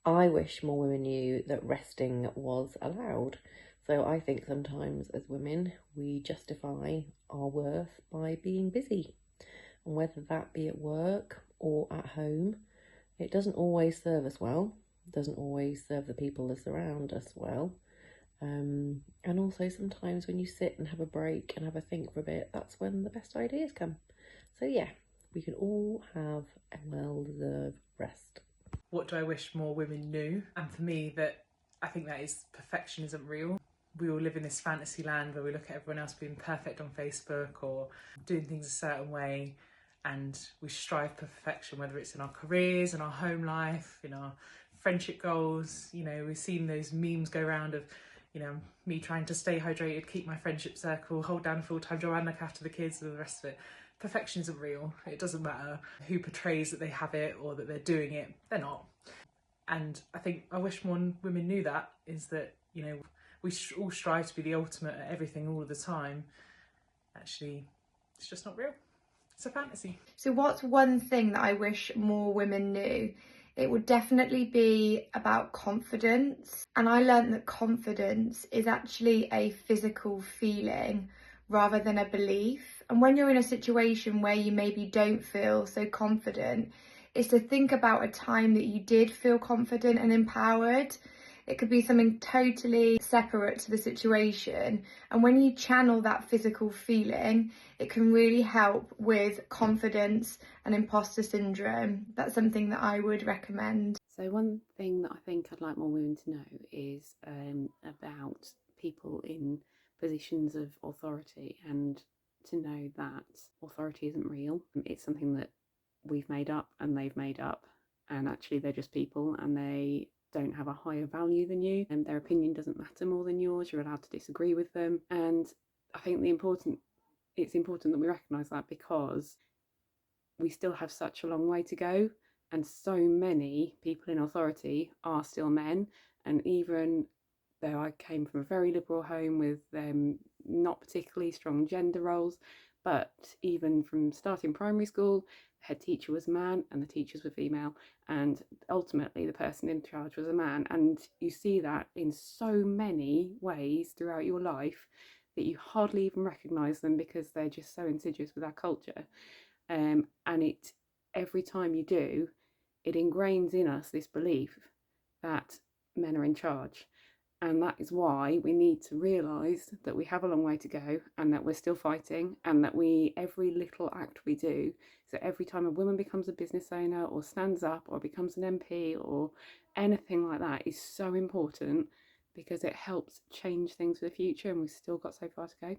I wish more women knew that resting was allowed. So I think sometimes as women, we justify our worth by being busy. And whether that be at work or at home, it doesn't always serve us well, it doesn't always serve the people that surround us well. And also sometimes when you sit and have a break and have a think for a bit, that's when the best ideas come. So yeah, we can all have a well-deserved rest. What do I wish more women knew? And for me, that I think that is perfection isn't real. We all live in this fantasy land where we look at everyone else being perfect on Facebook or doing things a certain way, and we strive for perfection, whether it's in our careers, in our home life, in our friendship goals. You know, we've seen those memes go around of, you know, me trying to stay hydrated, keep my friendship circle, hold down a full-time job and look after the kids and the rest of it. Perfection isn't real. It doesn't matter who portrays that they have it or that they're doing it. They're not. And I think I wish more women knew that, is that, you know, we all strive to be the ultimate at everything all the time. Actually, it's just not real. It's a fantasy. So what's one thing that I wish more women knew? It would definitely be about confidence. And I learned that confidence is actually a physical feeling rather than a belief. And when you're in a situation where you maybe don't feel so confident, is to think about a time that you did feel confident and empowered. It could be something totally separate to the situation. And when you channel that physical feeling, it can really help with confidence and imposter syndrome. That's something that I would recommend. So one thing that I think I'd like more women to know is about people in positions of authority, and to know that authority isn't real. It's something that we've made up and they've made up, and actually they're just people and they don't have a higher value than you, and their opinion doesn't matter more than yours. You're allowed to disagree with them. And I think it's important that we recognise that, because we still have such a long way to go, and so many people in authority are still men. And even though I came from a very liberal home with not particularly strong gender roles, but even from starting primary school, the head teacher was a man and the teachers were female, and ultimately the person in charge was a man. And you see that in so many ways throughout your life that you hardly even recognise them, because they're just so insidious with our culture. And it, every time you do, it ingrains in us this belief that men are in charge. And that is why we need to realise that we have a long way to go, and that we're still fighting, and that every little act we do, so every time a woman becomes a business owner or stands up or becomes an MP or anything like that, is so important, because it helps change things for the future, and we've still got so far to go.